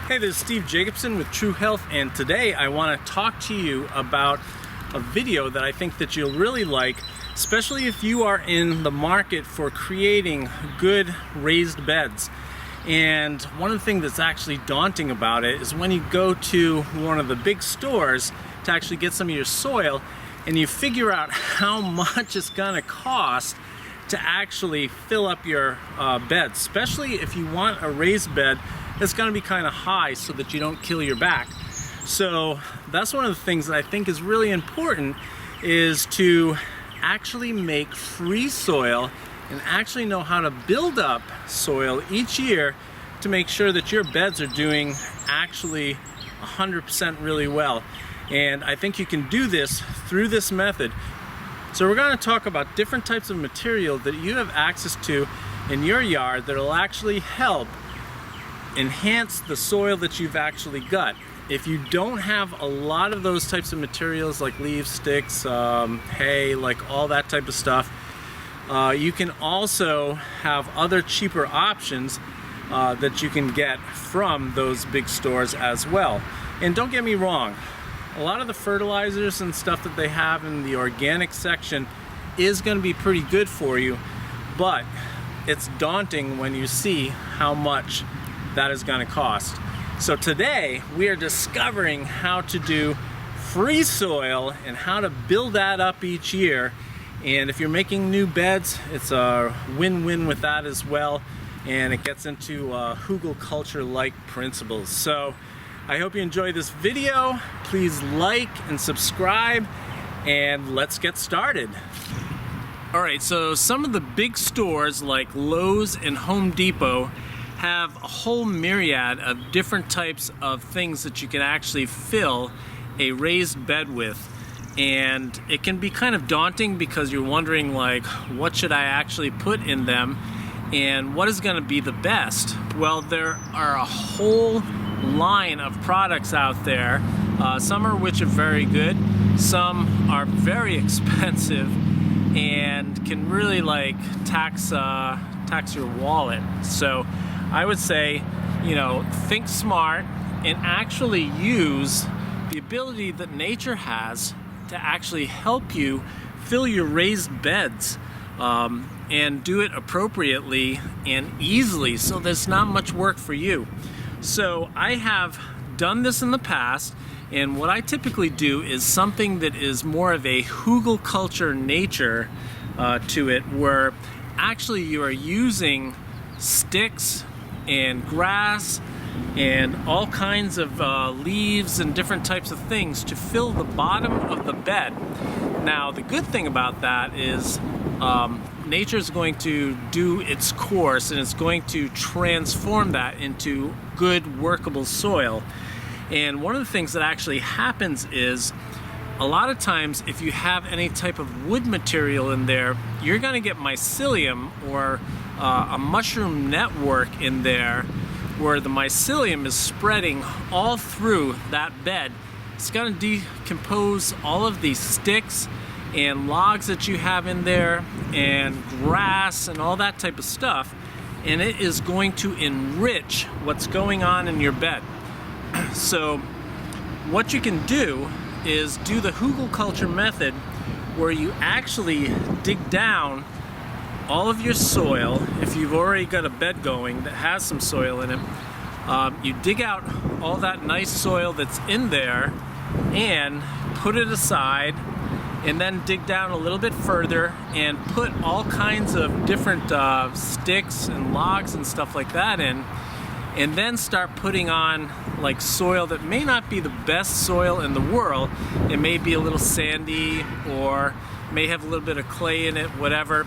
Hey, this is Steve Jacobson with True Health, and today I want to talk to you about a video that I think that you'll really like, especially if you are in the market for creating good raised beds. And one of the things that's actually daunting about it is when you go to one of the big stores to actually get some of your soil and you figure out how much it's going to cost to actually fill up your bed, especially if you want a raised bed that's going to be kind of high so that you don't kill your back. So that's one of the things that I think is really important, is to actually make free soil and actually know how to build up soil each year to make sure that your beds are doing actually 100% really well. And I think you can do this through this method. So we're going to talk about different types of material that you have access to in your yard that will actually help enhance the soil that you've actually got. If you don't have a lot of those types of materials like leaves, sticks, hay, like all that type of stuff, you can also have other cheaper options that you can get from those big stores as well. And don't get me wrong, a lot of the fertilizers and stuff that they have in the organic section is going to be pretty good for you, but it's daunting when you see how much that is going to cost. So today we are discovering how to do free soil and how to build that up each year. And if you're making new beds, it's a win-win with that as well, and it gets into hugelkultur-like principles. So I hope you enjoy this video. Please like and subscribe, and let's get started. Alright, so some of the big stores like Lowe's and Home Depot have a whole myriad of different types of things that you can actually fill a raised bed with. And it can be kind of daunting because you're wondering, like, what should I actually put in them and what is going to be the best? Well, there are a whole line of products out there. Some are which are very good, some are very expensive and can really like tax your wallet. So I would say, think smart and actually use the ability that nature has to actually help you fill your raised beds, and do it appropriately and easily, so there's not much work for you. So I have done this in the past, and what I typically do is something that is more of a hugelkultur nature to it, where actually you are using sticks and grass and all kinds of leaves and different types of things to fill the bottom of the bed. Now the good thing about that is nature is going to do its course and it's going to transform that into good workable soil. And one of the things that actually happens is, a lot of times if you have any type of wood material in there, you're going to get mycelium, or a mushroom network in there, where the mycelium is spreading all through that bed. It's going to decompose all of these sticks and logs that you have in there and grass and all that type of stuff, and it is going to enrich what's going on in your bed. So what you can do is do the hugelkultur method, where you actually dig down all of your soil. If you've already got a bed going that has some soil in it, you dig out all that nice soil that's in there and put it aside, and then dig down a little bit further and put all kinds of different sticks and logs and stuff like that in, and then start putting on like soil that may not be the best soil in the world. It may be a little sandy, or may have a little bit of clay in it, whatever.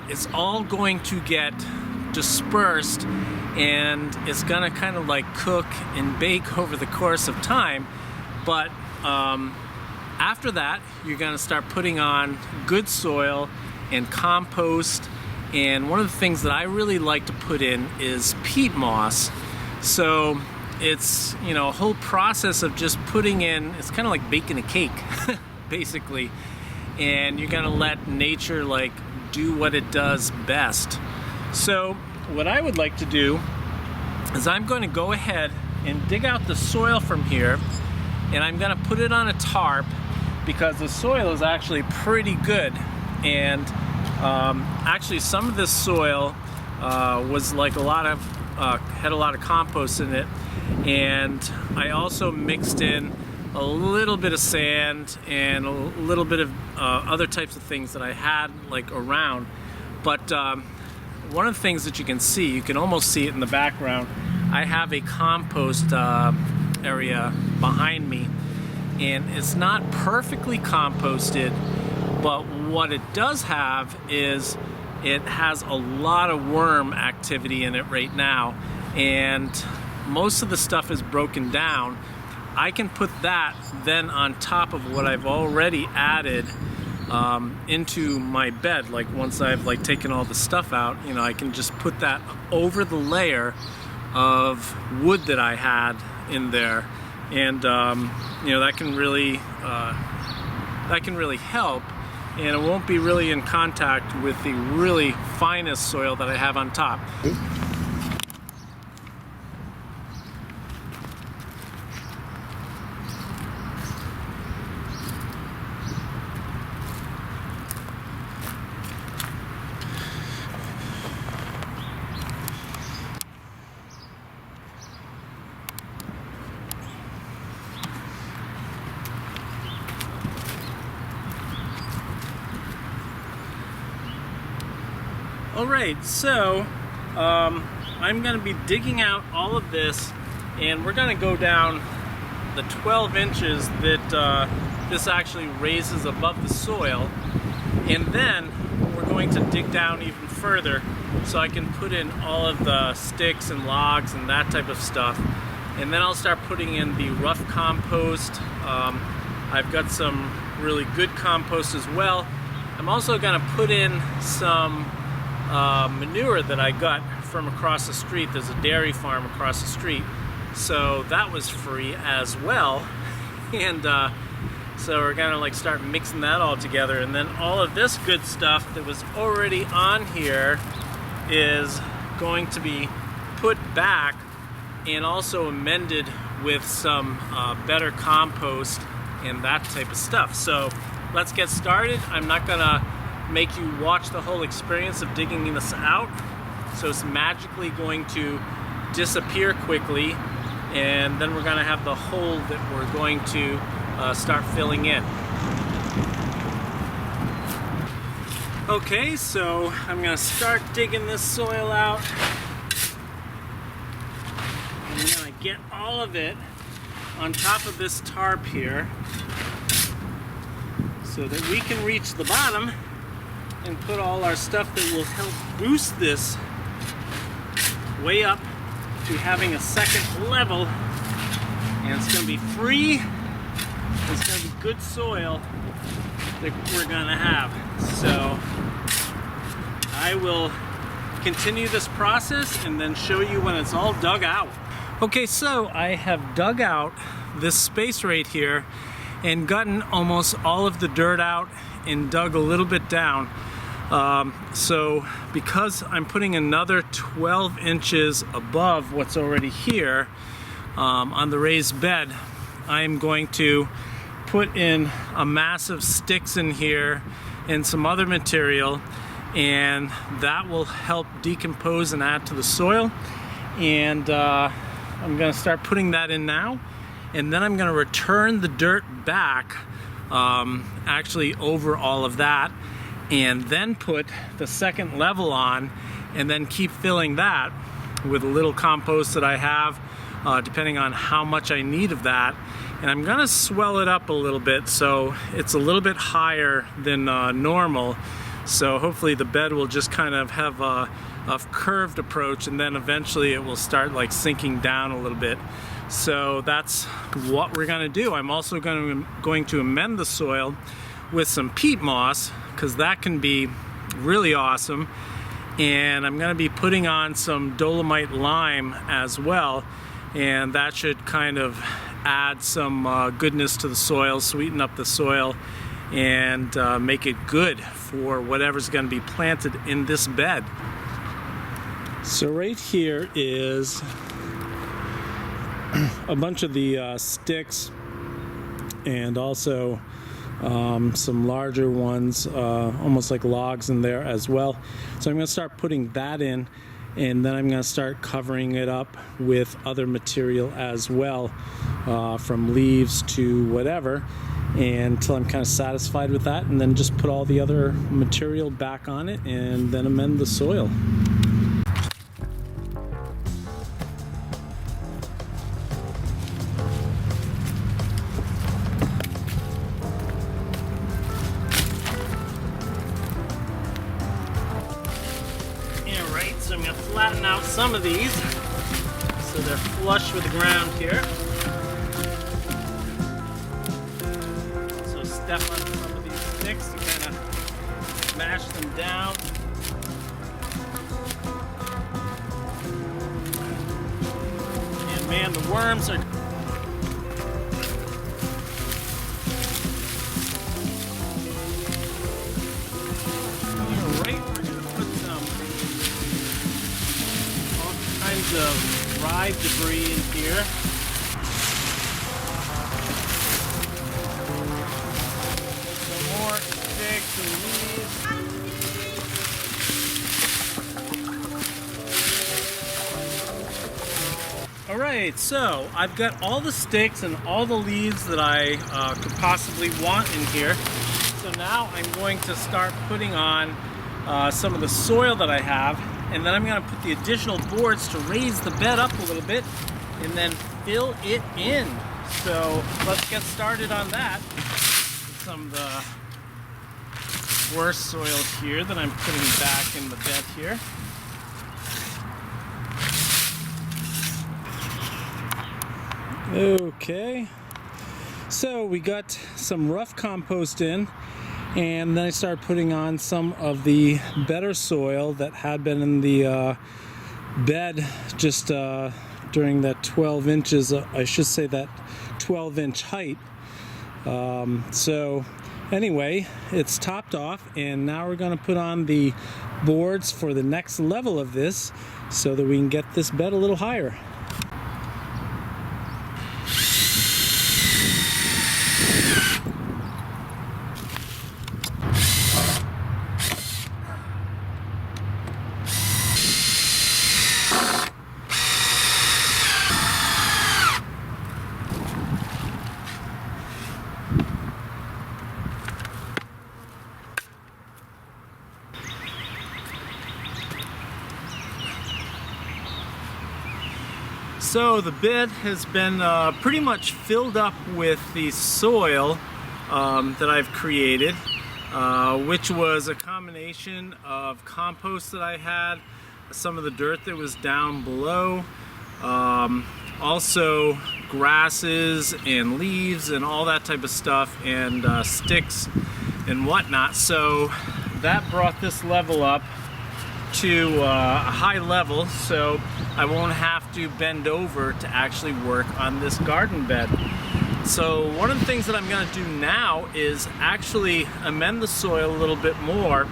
It's all going to get dispersed, and it's gonna kind of like cook and bake over the course of time. But after that, you're gonna start putting on good soil and compost. And one of the things that I really like to put in is peat moss. So it's, a whole process of just putting in, it's kind of like baking a cake, basically. And you're gonna let nature like do what it does best. So what I would like to do is I'm going to go ahead and dig out the soil from here, and I'm gonna put it on a tarp because the soil is actually pretty good. And actually some of this soil was like had a lot of compost in it, and I also mixed in a little bit of sand and a little bit of other types of things that I had like around. But one of the things that you can almost see it in the background, I have a compost area behind me, and it's not perfectly composted, but what it does have is it has a lot of worm activity in it right now, and most of the stuff is broken down. I can put that then on top of what I've already added into my bed. Like once I've like taken all the stuff out, you know, I can just put that over the layer of wood that I had in there, and you know, that can really help, and it won't be really in contact with the really finest soil that I have on top. Alright, so I'm going to be digging out all of this, and we're going to go down the 12 inches that this actually raises above the soil, and then we're going to dig down even further so I can put in all of the sticks and logs and that type of stuff, and then I'll start putting in the rough compost. I've got some really good compost as well. I'm also going to put in some manure that I got from across the street. There's a dairy farm across the street, so that was free as well. And so we're gonna like start mixing that all together, and then all of this good stuff that was already on here is going to be put back and also amended with some better compost and that type of stuff. So let's get started. I'm not gonna make you watch the whole experience of digging this out, so it's magically going to disappear quickly, and then we're going to have the hole that we're going to start filling in. Okay, so I'm going to start digging this soil out. I'm going to get all of it on top of this tarp here so that we can reach the bottom and put all our stuff that will help boost this way up to having a second level. And it's going to be free. It's going to be good soil that we're going to have. So I will continue this process and then show you when it's all dug out. Okay, so I have dug out this space right here and gotten almost all of the dirt out and dug a little bit down. So because I'm putting another 12 inches above what's already here on the raised bed, I'm going to put in a massive sticks in here and some other material, and that will help decompose and add to the soil. And I'm going to start putting that in now, and then I'm going to return the dirt back actually over all of that, and then put the second level on, and then keep filling that with a little compost that I have, depending on how much I need of that. And I'm gonna swell it up a little bit so it's a little bit higher than normal, so hopefully the bed will just kind of have a curved approach, and then eventually it will start like sinking down a little bit. So that's what we're gonna do. I'm also going to amend the soil with some peat moss, because that can be really awesome. And I'm going to be putting on some dolomite lime as well, and that should kind of add some goodness to the soil, sweeten up the soil, and make it good for whatever's going to be planted in this bed. So right here is a bunch of the sticks, and also some larger ones, almost like logs in there as well. So I'm going to start putting that in, and then I'm going to start covering it up with other material as well, from leaves to whatever, until I'm kind of satisfied with that, and then just put all the other material back on it and then amend the soil. So I'm going to flatten out some of these so they're flush with the ground here. So step on some of these sticks to kind of mash them down. And man, the worms are... of dry debris in here. Some more sticks and leaves. Alright, so I've got all the sticks and all the leaves that I could possibly want in here. So now I'm going to start putting on some of the soil that I have, and then I'm going to put the additional boards to raise the bed up a little bit and then fill it in. So let's get started on that. Some of the worse soil here that I'm putting back in the bed here. Okay, so we got some rough compost in, and then I started putting on some of the better soil that had been in the bed just during that 12 inches, I should say that 12-inch height. So anyway, it's topped off, and now we're going to put on the boards for the next level of this so that we can get this bed a little higher. So the bed has been pretty much filled up with the soil that I've created, which was a combination of compost that I had, some of the dirt that was down below, also grasses and leaves and all that type of stuff, and sticks and whatnot. So that brought this level up to a high level, so I won't have to bend over to actually work on this garden bed. So one of the things that I'm going to do now is actually amend the soil a little bit more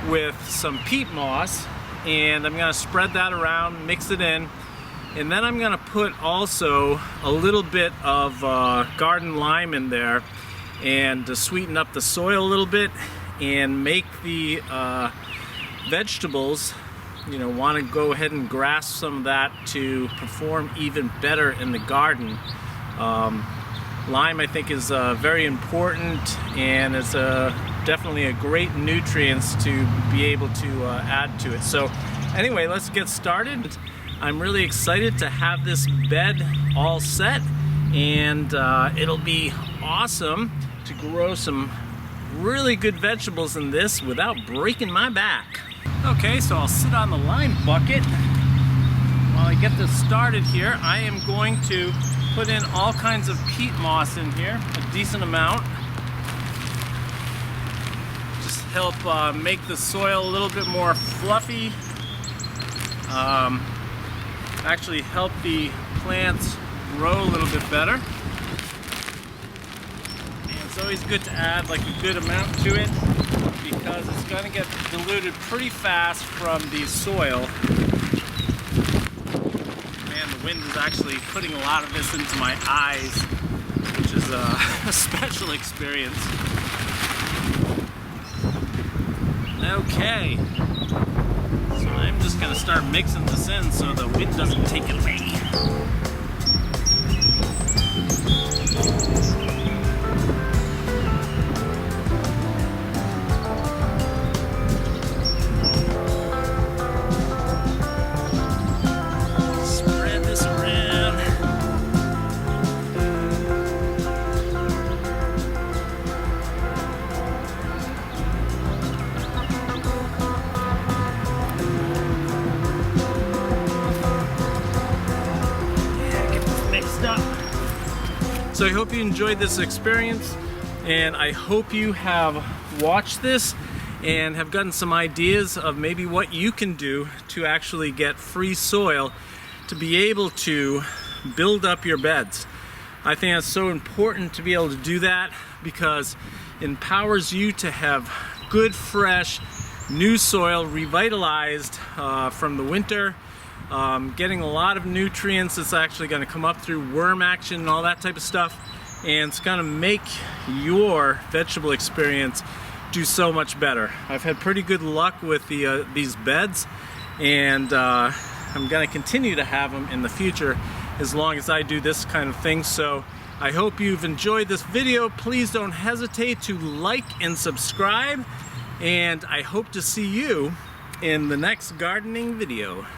with some peat moss, and I'm going to spread that around, mix it in, and then I'm going to put also a little bit of garden lime in there, and to sweeten up the soil a little bit and make the vegetables, you know, want to go ahead and grasp some of that to perform even better in the garden. Lime, I think, is very important, and it's definitely a great nutrients to be able to add to it. So anyway, let's get started. I'm really excited to have this bed all set, and it'll be awesome to grow some really good vegetables in this without breaking my back. Okay, so I'll sit on the lime bucket while I get this started here. I am going to put in all kinds of peat moss in here, a decent amount. Just help make the soil a little bit more fluffy. Actually help the plants grow a little bit better. And it's always good to add like a good amount to it, because it's going to get diluted pretty fast from the soil. Man, the wind is actually putting a lot of this into my eyes, which is a special experience. Okay, so I'm just gonna start mixing this in so the wind doesn't take it away. So I hope you enjoyed this experience, and I hope you have watched this and have gotten some ideas of maybe what you can do to actually get free soil to be able to build up your beds. I think that's so important to be able to do that because it empowers you to have good, fresh, new soil revitalized from the winter. Getting a lot of nutrients that's actually going to come up through worm action and all that type of stuff, and it's going to make your vegetable experience do so much better. I've had pretty good luck with these beds, and I'm going to continue to have them in the future as long as I do this kind of thing. So I hope you've enjoyed this video. Please don't hesitate to like and subscribe, and I hope to see you in the next gardening video.